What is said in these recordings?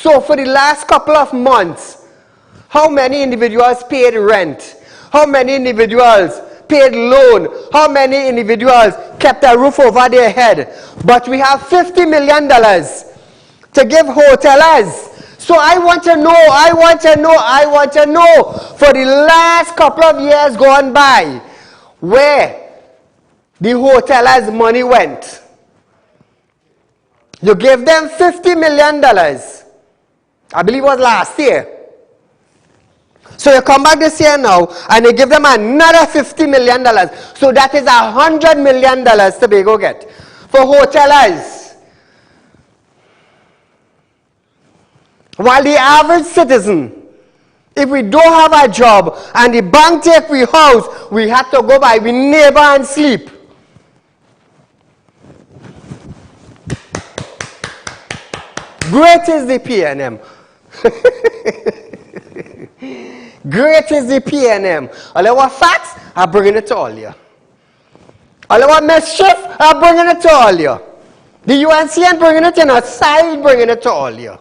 So for the last couple of months, how many individuals paid rent? How many individuals paid loan? How many individuals kept a roof over their head? But we have $50 million to give hotelers. So I want to know, for the last couple of years gone by, where the hotelers' money went. You gave them $50 million. I believe it was last year. So you come back this year now, and you give them another $50 million. So that is $100 million Tobago get for hotelers. While the average citizen, if we don't have a job and the bank take we house, we have to go by we neighbor and sleep. Great is the PNM. Great is the PNM. All our facts, I'm bringing it to all you. All our mischief, I'm bringing it to all you. The UNCN bringing it in a side, bringing it to all you.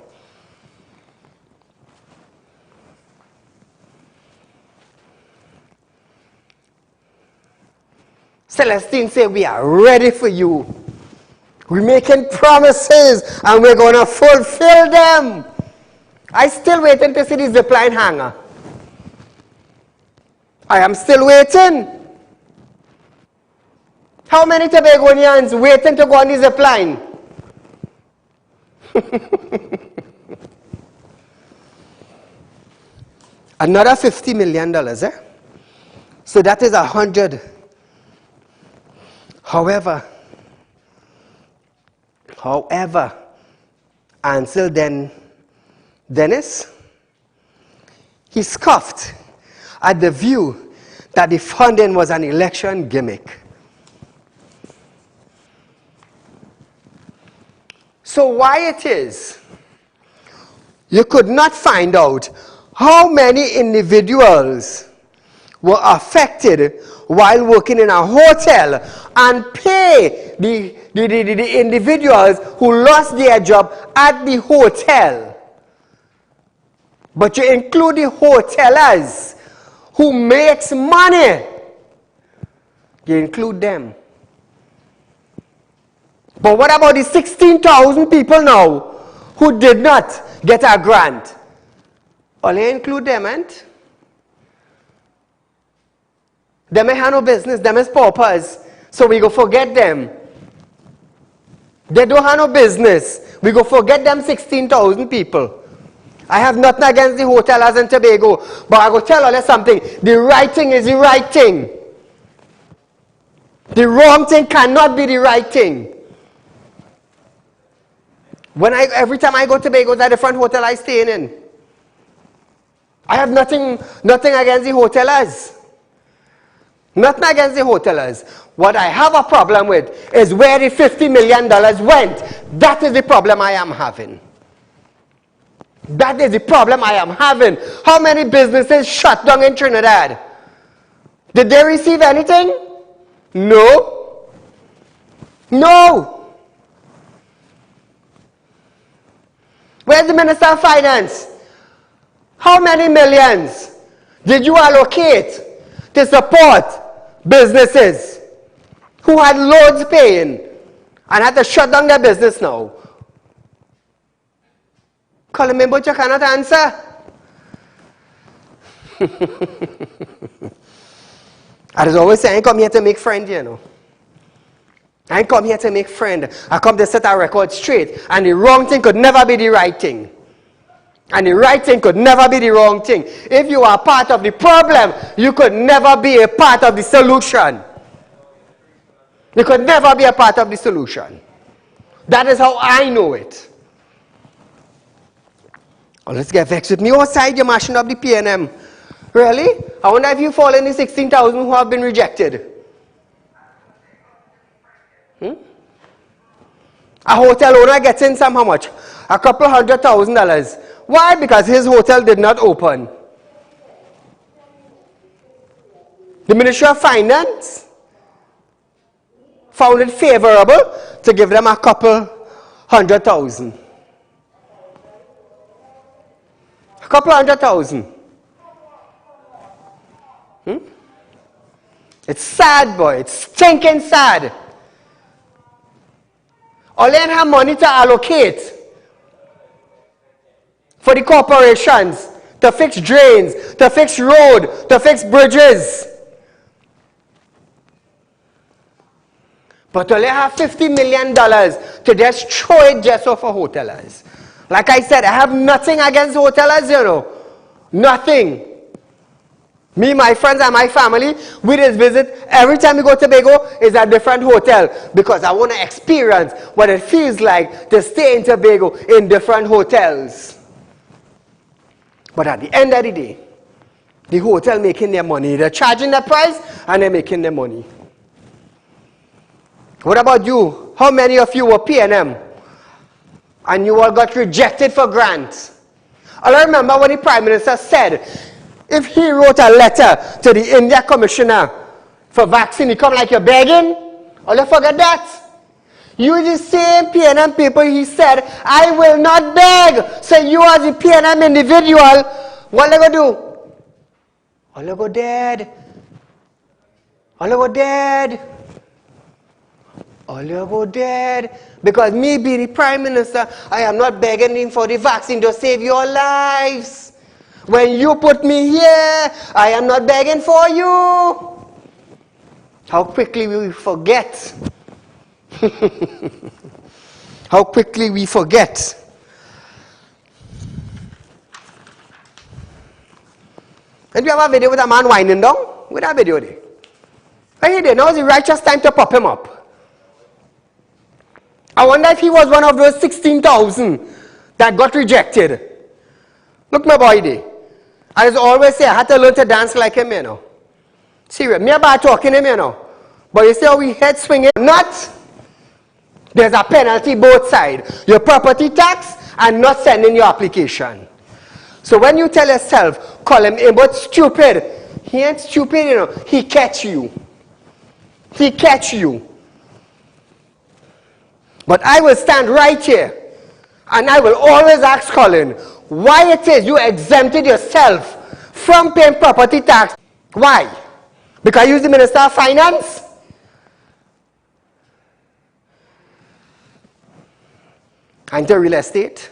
Celestine said, we are ready for you. We're making promises and we're going to fulfill them. I still waiting to see the zipline hanger. I am still waiting. How many Tobagonians waiting to go on the zipline? Another $50 million, eh? So that is 100. However, until then, Dennis, he scoffed at the view that the funding was an election gimmick. So why it is you could not find out how many individuals were affected while working in a hotel and pay the individuals who lost their job at the hotel. But you include the hotelers who makes money. You include them. But what about the 16,000 people now who did not get a grant? Only include them, and they may have no business, them is paupers, so we go forget them. They don't have no business, we go forget them 16,000 people. I have nothing against the hotelers in Tobago, but I go tell you something, the right thing is the right thing. The wrong thing cannot be the right thing. Every time I go to Tobago, it's a different hotel I stay in. I have nothing against the hotelers. Nothing against the hotelers. What I have a problem with is where the $50 million went. That is the problem I am having. That is the problem I am having. How many businesses shut down in Trinidad? Did they receive anything? No. No. Where's the Minister of Finance? How many millions did you allocate to support businesses who had loads paying and had to shut down their business now? Call me, but you cannot answer. I was always saying, I come here to make friends, you know. I ain't come here to make friends. I come to set our record straight. And the wrong thing could never be the right thing. And the right thing could never be the wrong thing. If you are part of the problem, you could never be a part of the solution. You could never be a part of the solution. That is how I know it. Oh, let's get vexed with me. Outside, you're mashing up the PNM. Really? I wonder if you fall in the 16,000 who have been rejected. A hotel owner gets in some how much? A couple $100,000. Why? Because his hotel did not open. The Ministry of Finance found it favorable to give them a couple $100,000. Couple $100,000. It's sad, boy. It's stinking sad. All they have money to allocate for the corporations to fix drains, to fix road, to fix bridges. But all they have $50 million to just throw it just off for hoteliers. Like I said, I have nothing against hoteliers, you know. Nothing. Me, my friends, and my family, we just visit. Every time we go to Tobago, it's a different hotel because I want to experience what it feels like to stay in Tobago in different hotels. But at the end of the day, the hotel making their money. They're charging the price and they're making their money. What about you? How many of you were P&M and you all got rejected for grants? I remember when the Prime Minister said, if he wrote a letter to the India Commissioner for vaccine, he come like you're begging? Or you forget that? You the same P&M people, he said, I will not beg. So you as a P&M individual, what are you going to do? All you go dead. All you go dead. All you go dead. Because me being the Prime Minister, I am not begging him for the vaccine to save your lives. When you put me here, I am not begging for you. How quickly we forget. How quickly we forget. And we have a video with a man winding down. With that video there. Right here, now is the righteous time to pop him up. I wonder if he was one of those 16,000 that got rejected. Look my boy there. I always say I had to learn to dance like him, you know. Serious. Me about talking him, you know. But you see how we head swinging? Not. There's a penalty both sides. Your property tax and not sending your application. So when you tell yourself, call him but stupid. He ain't stupid, you know. He catch you. He catch you. But I will stand right here and I will always ask Colin why it is you exempted yourself from paying property tax. Why? Because you're the Minister of Finance? And to real estate?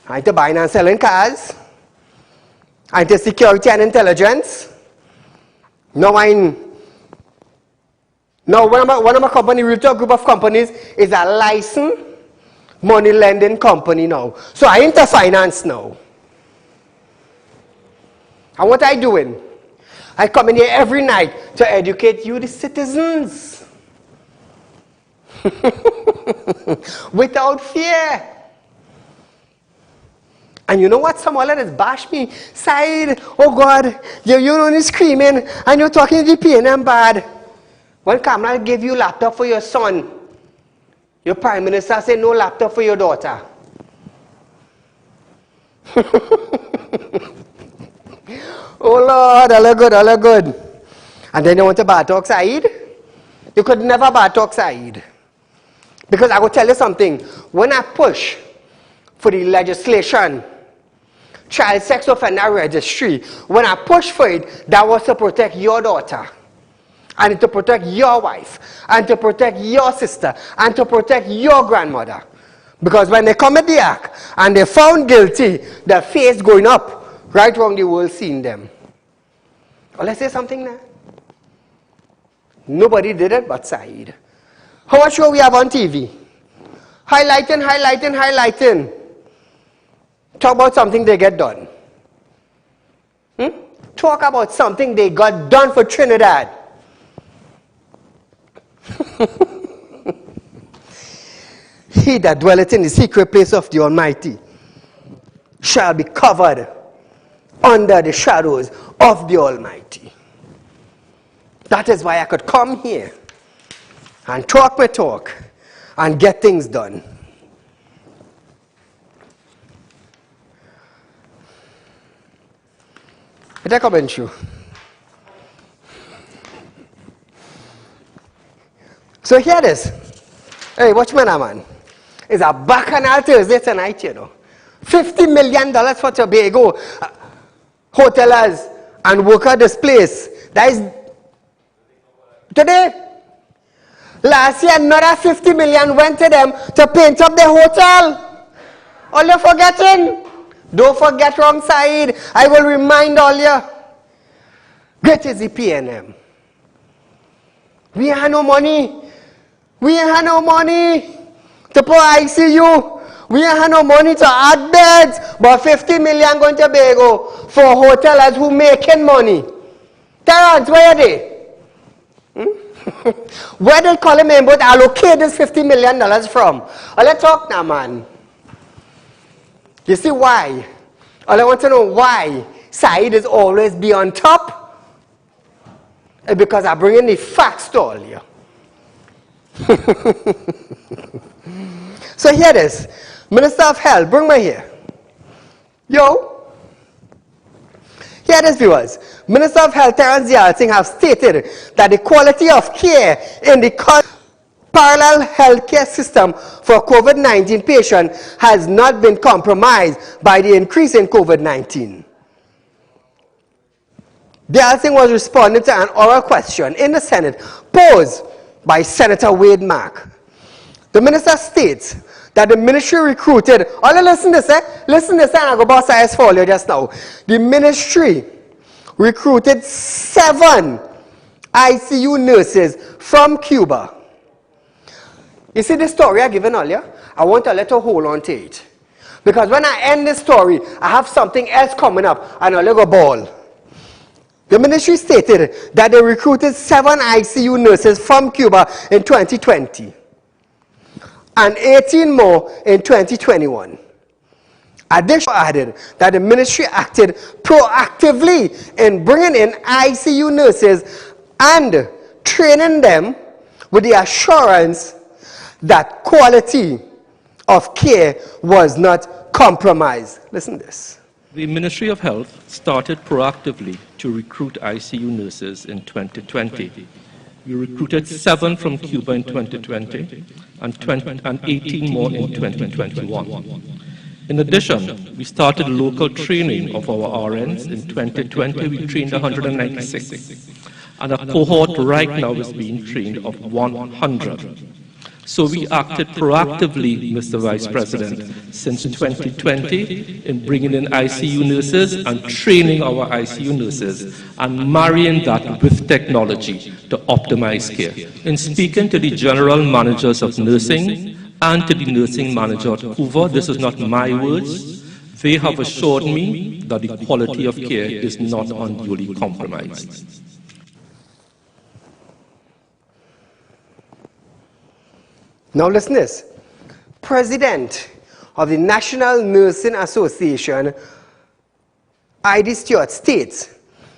And to buying and selling cars? And to security and intelligence? Now one of my company, Realtor Group of Companies, is a licensed money lending company now. So I into finance now. And what I doing? I come in here every night to educate you, the citizens. Without fear. And you know what? Some of us bash me. Saieed, oh God, you're only screaming and you're talking to the P&M bad. When Kamala gave you laptop for your son, your Prime Minister said no laptop for your daughter. Oh Lord, all good, all good. And then you want to bad talk Saieed? You could never bad talk Saieed. Because I will tell you something. When I push for the legislation, child sex offender registry, when I push for it, that was to protect your daughter. And to protect your wife, and to protect your sister, and to protect your grandmother. Because when they commit the act, and they're found guilty, their face going up, right around the world seeing them. Well, let's say something now. Nobody did it but Saieed. How much show we have on TV? Highlighting, highlighting, highlighting. Talk about something they get done. Talk about something they got done for Trinidad. He that dwelleth in the secret place of the Almighty shall be covered under the shadows of the Almighty. That is why I could come here and talk my talk and get things done. Let me comment you. So here it is. Hey, watch me now, man. It's a bacchanal Thursday tonight, you know. $50 million for Tobago. Hotelers and workers displaced. That is today. Last year, another 50 million went to them to paint up the hotel. All you're forgetting. Don't forget wrong side. I will remind all you. Great is the PNM. We ain't had no money. We ain't had no money to put ICU. We ain't had no money to add beds. But 50 million going to Tobago for hotelers who making money. Terrence, where are they? Where did Colin Member allocate this $50 million from? Let's talk now, man. You see why? All I want to know why Saieed is always be on top. It's because I bring in the facts to all you. So here it is. Minister of Health, bring me here. Yo. Here it is, viewers. Minister of Health, Saieed Ali, have stated that the quality of care in the parallel healthcare system for COVID-19 patients has not been compromised by the increase in COVID-19. Dialsing was responding to an oral question in the Senate posed by Senator Wade Mack. The minister states that the ministry recruited, listen to this, listen to this, and I go boss eyes for you just now. The ministry recruited 7 ICU nurses from Cuba. You see the story I given earlier? I want a little hold on to it. Because when I end this story, I have something else coming up, and I'll go ball. The ministry stated that they recruited 7 ICU nurses from Cuba in 2020. And 18 more in 2021. Additionally added that the ministry acted proactively in bringing in ICU nurses and training them with the assurance that quality of care was not compromised. Listen to this. The Ministry of Health started proactively to recruit ICU nurses in 2020. We recruited 7 from Cuba in 2020 and 18 more in 2021. In addition, we started local training of our RNs. In 2020, we trained 196, and a cohort right now is being trained of 100. So we acted proactively, Mr. Vice President, since 2020 in bringing in ICU nurses and training our ICU nurses and marrying that with technology to optimize care. In speaking to the general managers of nursing and to the nursing manager at Hoover, this is not my words, they have assured me that the quality of care is not unduly compromised. Now listen to this. President of the National Nursing Association, I.D. Stewart, states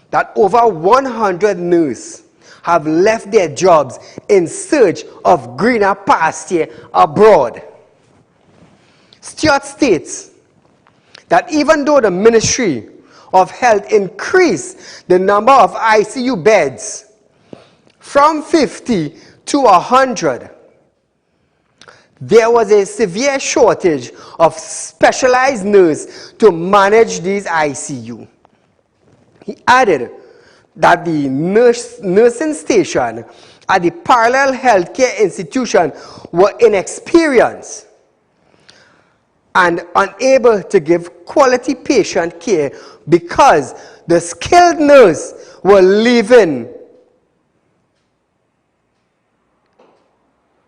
that over 100 nurses have left their jobs in search of greener pasture abroad. Stewart states that even though the Ministry of Health increased the number of ICU beds from 50 to 100, there was a severe shortage of specialized nurses to manage these ICU. He added that the nursing station at the parallel healthcare institution were inexperienced and unable to give quality patient care because the skilled nurses were leaving.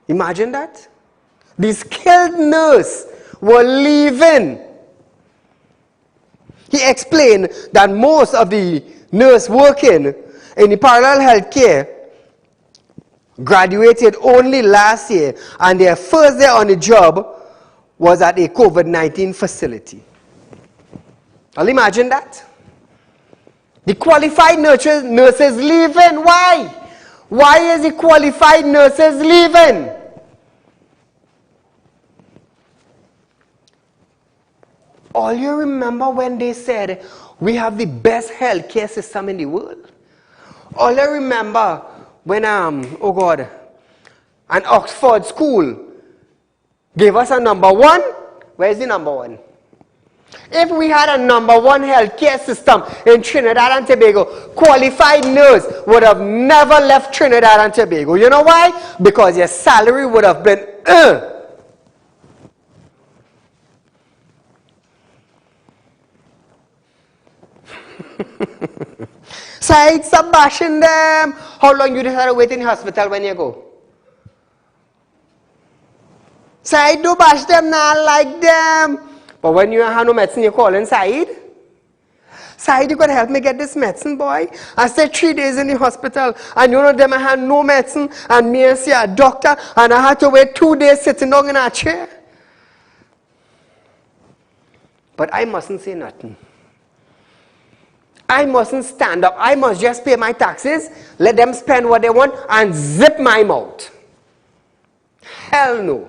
Imagine that. The skilled nurses were leaving. He explained that most of the nurses working in the parallel healthcare graduated only last year, and their first day on the job was at a COVID-19 facility. I'll imagine that. The qualified nurses leaving. Why? Why is the qualified nurses leaving? All you remember when they said, we have the best healthcare system in the world? All you remember when, an Oxford school gave us a number 1? Where's the number 1? If we had a #1 healthcare system in Trinidad and Tobago, qualified nurse would have never left Trinidad and Tobago. You know why? Because your salary would have been Said, stop bashing them. How long you decide to wait in the hospital when you go? Said, do bash them, not like them. But when you have no medicine, you call in Said. Said, you could help me get this medicine, boy. I stayed 3 days in the hospital, and you know them, I had no medicine, and me and see a doctor, and I had to wait 2 days sitting down in a chair. But I mustn't say nothing. I mustn't stand up. I must just pay my taxes, let them spend what they want, and zip my mouth. Hell no.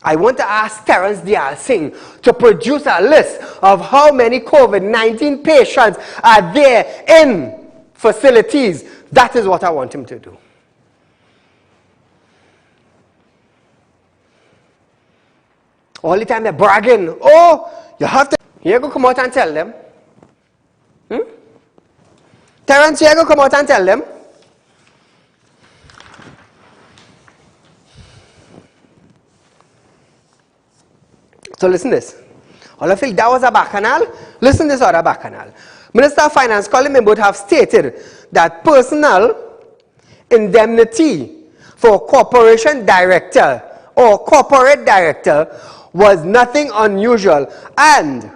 I want to ask Terence Dial Singh to produce a list of how many COVID-19 patients are there in facilities. That is what I want him to do. All the time they're bragging. Oh, you have to. You go come out and tell them. Terence, you go come out and tell them. So listen to this. All I feel that was a bacchanal. Listen to this other bacchanal. Minister of Finance Colin Mimwood have stated that personal indemnity for corporation director or corporate director was nothing unusual and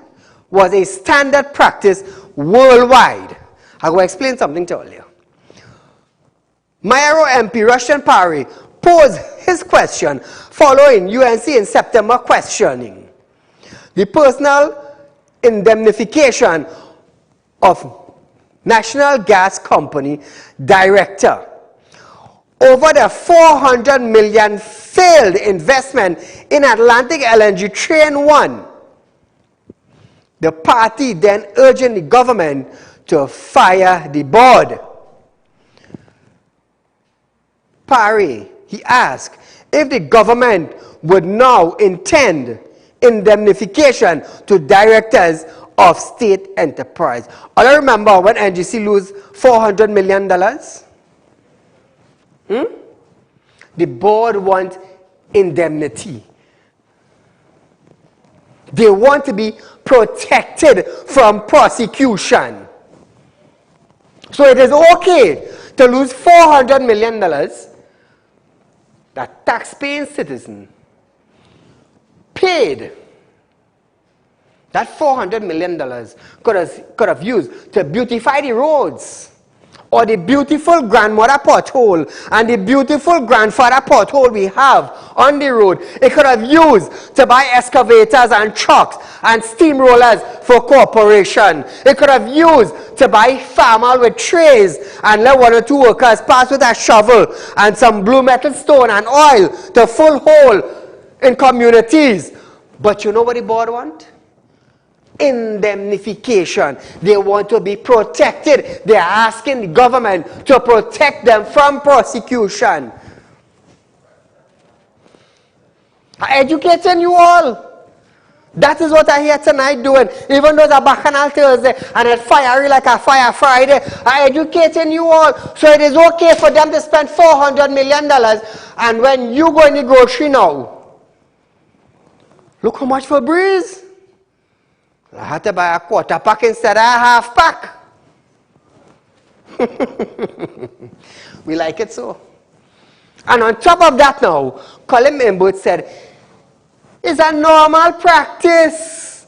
was a standard practice worldwide. I will explain something to you. Mayaro MP Russian Pari posed his question following UNC in September questioning the personal indemnification of National Gas Company director over the $400 million failed investment in Atlantic LNG Train 1. The party then urging the government to fire the board. Parry, he asked if the government would now intend indemnification to directors of state enterprise. I remember when NGC lose $400 million. The board wants indemnity. They want to be protected from prosecution. So it is okay to lose $400 million that taxpaying citizen paid. That $400 million could have used to beautify the roads, or the beautiful grandmother pothole and the beautiful grandfather pothole we have on the road. It could have used to buy excavators and trucks and steamrollers for corporation. It could have used to buy farmer with trays and let 1 or 2 workers pass with a shovel and some blue metal stone and oil to full hole in communities. But you know what the board want? Indemnification. They want to be protected. They are asking the government to protect them from prosecution. I'm educating you all. That is what I hear tonight doing. Even though it's a bacchanal Thursday and it's fiery like a fire Friday, I'm educating you all. So it is okay for them to spend $400 million. And when you go in the grocery now, look how much for breeze. I had to buy a quarter pack instead of a half pack. We like it so. And on top of that now, Colin Mimwood said, it's a normal practice.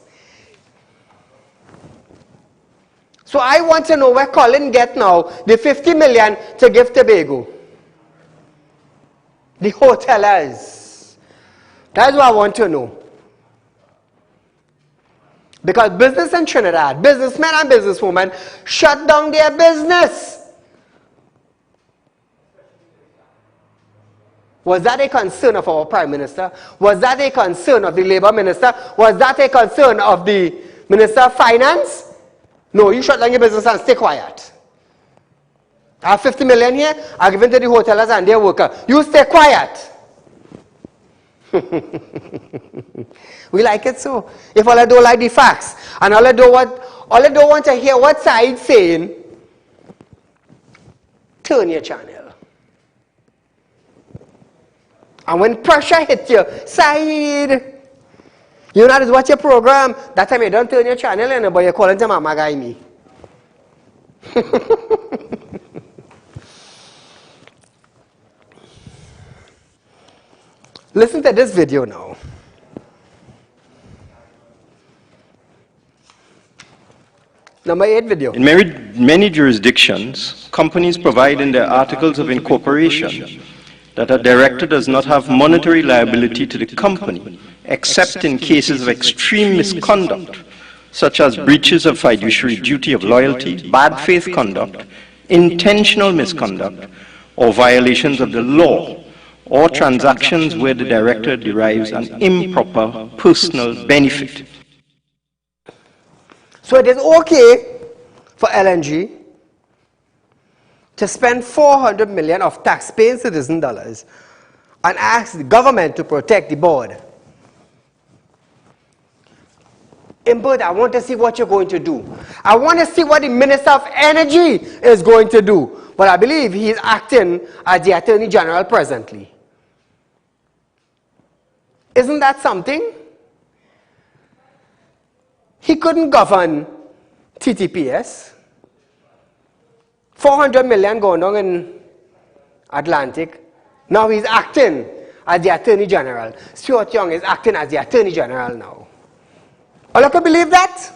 So I want to know where Colin get now the $50 million to give Tobago. The hotelers. That's what I want to know. Because business in Trinidad, businessmen and businesswomen shut down their business. Was that a concern of our Prime Minister? Was that a concern of the Labour Minister? Was that a concern of the Minister of Finance? No, you shut down your business and stay quiet. I have $50 million here, I give it to the hotelers and their workers. You stay quiet. We like it so. If all I don't like the facts, and all I don't want to hear what Saieed's saying, turn your channel. And when pressure hits you, Saieed, you know how to watch your program. That time you don't turn your channel, but you're calling to Mama Guy me. Listen to this video now. Number 8 video. In many jurisdictions, companies provide in their articles of incorporation that a director does not have monetary liability to the company, except in cases of extreme misconduct, such as breaches of fiduciary duty of loyalty, bad faith conduct, intentional misconduct, or violations of the law, or transactions where the director derives an improper personal benefit. So it is okay for LNG to spend $400 million of taxpaying citizen dollars and ask the government to protect the board. But I want to see what you're going to do. I want to see what the Minister of Energy is going to do. But I believe he is acting as the Attorney General presently. Isn't that something? He couldn't govern TTPS. $400 million going on in Atlantic. Now he's acting as the Attorney General. Stuart Young is acting as the Attorney General now. All you can believe that?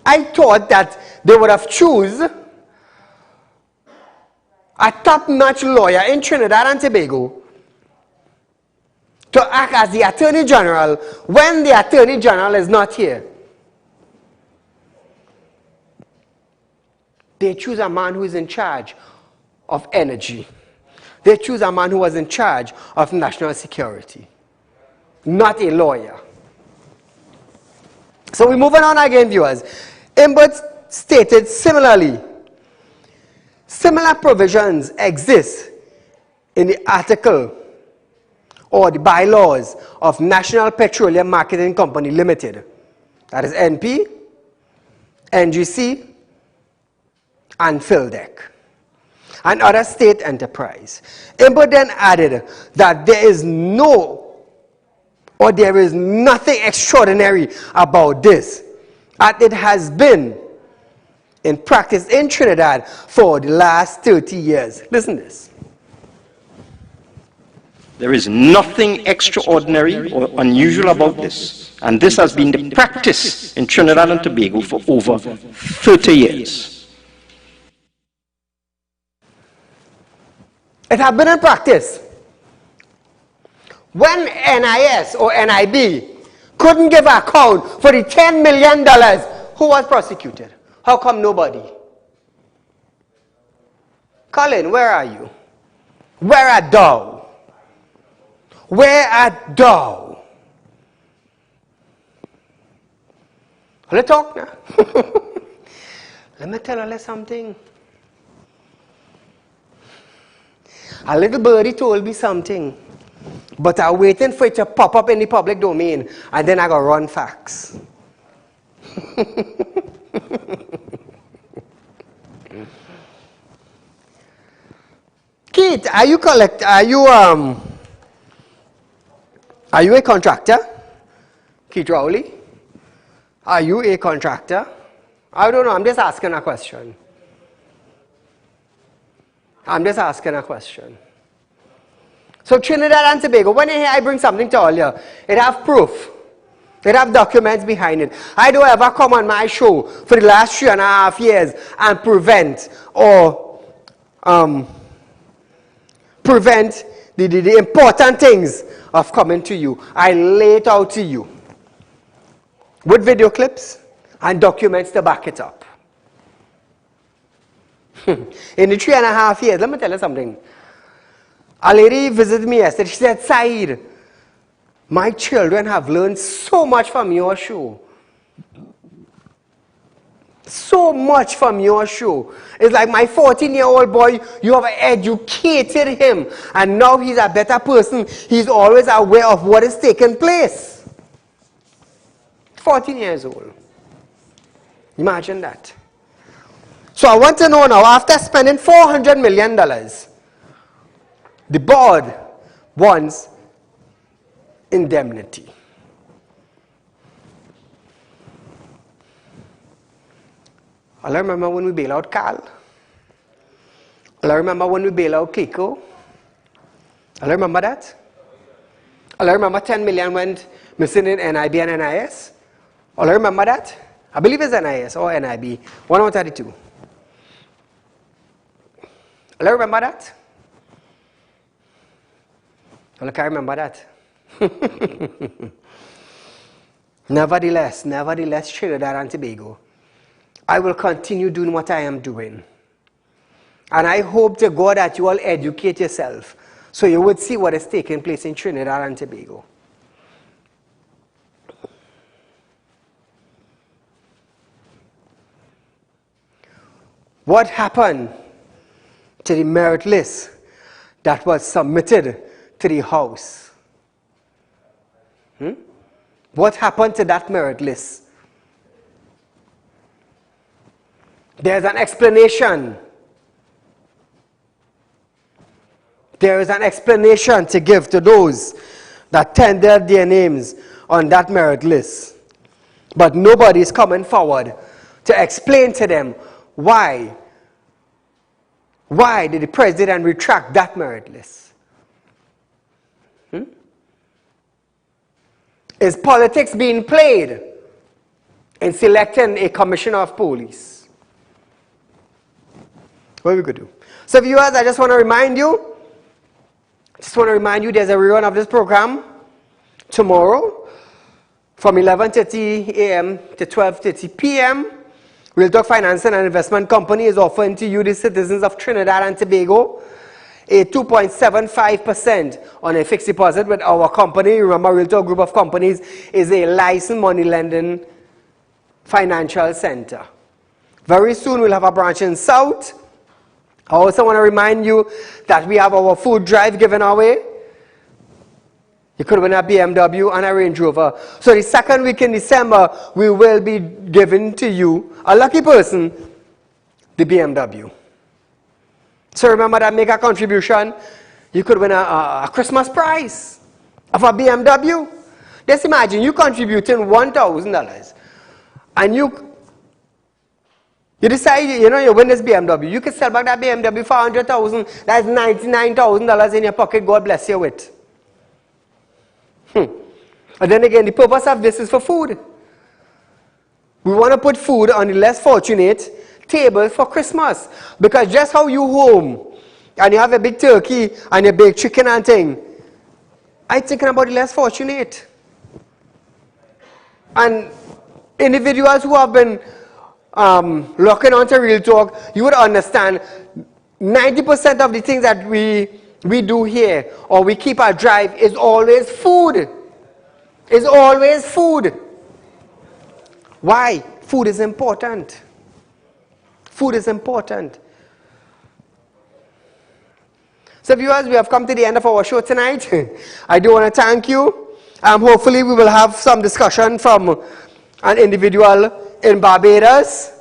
I thought that they would have chosen a top-notch lawyer in Trinidad and Tobago to act as the Attorney General when the Attorney General is not here. They choose a man who is in charge of energy. They choose a man who was in charge of national security, not a lawyer. So we're moving on again, viewers. Imbert stated similarly, similar provisions exist in the article or the bylaws of National Petroleum Marketing Company Limited. That is NP, NGC, and Phildec, and other state enterprise. Imbert then added that there is nothing extraordinary about this, as it has been in practice in Trinidad for the last 30 years. Listen to this. There is nothing extraordinary or unusual about this, and this has been the practice in Trinidad and Tobago for over 30 years. It has been in practice. When NIS or NIB couldn't give an account for the $10 million, who was prosecuted? How come nobody? Colin, where are you? Where are thou? Where art thou? Let's talk now. Let me tell you something. A little birdie told me something, but I'm waiting for it to pop up in the public domain, and then I go run facts. Keith, are you a contractor? Keith Rowley? Are you a contractor? I don't know, I'm just asking a question. So Trinidad and Tobago, when I bring something to all you, it have proof. It have documents behind it. I don't ever come on my show for the last 3.5 years and prevent the important things of coming to you. I lay it out to you with video clips and documents to back it up. In the 3.5 years, let me tell you something. A lady visited me yesterday. She said, Saieed, my children have learned so much from your show. So much from your show. It's like my 14-year-old boy, you have educated him, and now he's a better person. He's always aware of what is taking place. 14 years old. Imagine that. So I want to know now, after spending $400 million, the board wants indemnity. I remember when we bailed out Carl. I remember when we bailed out Kiko. I remember that. I remember 10 million went missing in NIB and NIS. I remember that. I believe it's NIS or NIB. 132. I remember that. I can't remember that. Nevertheless, Trinidad and Tobago, I will continue doing what I am doing. And I hope to God that you all educate yourself so you would see what is taking place in Trinidad and Tobago. What happened to the merit list that was submitted to the House? What happened to that merit list? There's an explanation. There is an explanation to give to those that tendered their names on that merit list. But nobody is coming forward to explain to them why did the president retract that merit list? Is politics being played in selecting a commissioner of police? What are we going to do? So viewers, I just want to remind you, there's a rerun of this program tomorrow from 11:30 a.m. to 12:30 p.m. Real Talk Financing and Investment Company is offering to you, the citizens of Trinidad and Tobago, a 2.75% on a fixed deposit with our company. Remember, Real Talk Group of Companies is a licensed money lending financial center. Very soon we'll have a branch in South. I also want to remind you that we have our food drive given away. You could win a BMW and a Range Rover. So the second week in December, we will be giving to you, a lucky person, the BMW. So remember that, make a contribution. You could win a Christmas prize of a BMW. Just imagine you contributing $1,000 and you decide, you win this BMW. You can sell back that BMW for $100,000. That's $99,000 in your pocket. God bless you with. And then again, the purpose of this is for food. We want to put food on the less fortunate table for Christmas. Because just how you home and you have a big turkey and a big chicken and thing, I'm thinking about the less fortunate. And individuals who have been looking onto Real Talk, you would understand 90% of the things that we do here or we keep our drive is always food. It's always food. Why? Food is important. Food is important. So viewers, we have come to the end of our show tonight. I do want to thank you. Hopefully we will have some discussion from an individual in Barbados.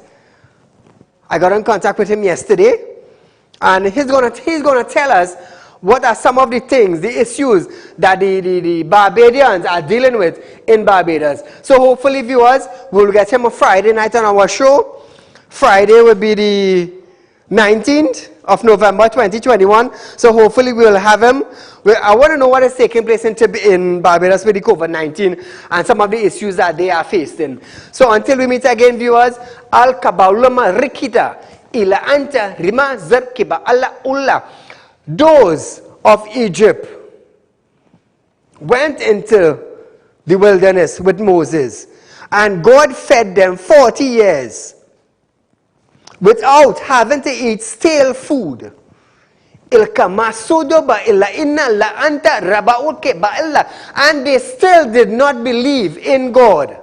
I got in contact with him yesterday, and he's going to tell us what are some of the things, the issues that the Barbadians are dealing with in Barbados. So hopefully, viewers, we'll get him on Friday night on our show. Friday will be the 19th of November 2021. So hopefully we'll have him. I want to know what is taking place in Barbados with the COVID-19 and some of the issues that they are facing. So until we meet again, viewers, Al Kabaulama Rikita Ila Anta Rima Zerkiba Allah Ullah. Those of Egypt went into the wilderness with Moses, and God fed them 40 years without having to eat stale food. And they still did not believe in God.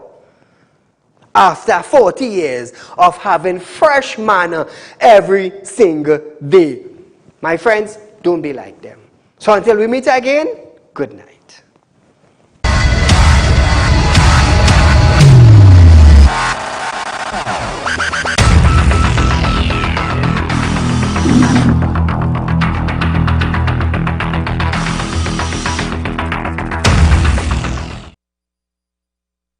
after 40 years of having fresh manna every single day. My friends, don't be like them. So until we meet again, good night.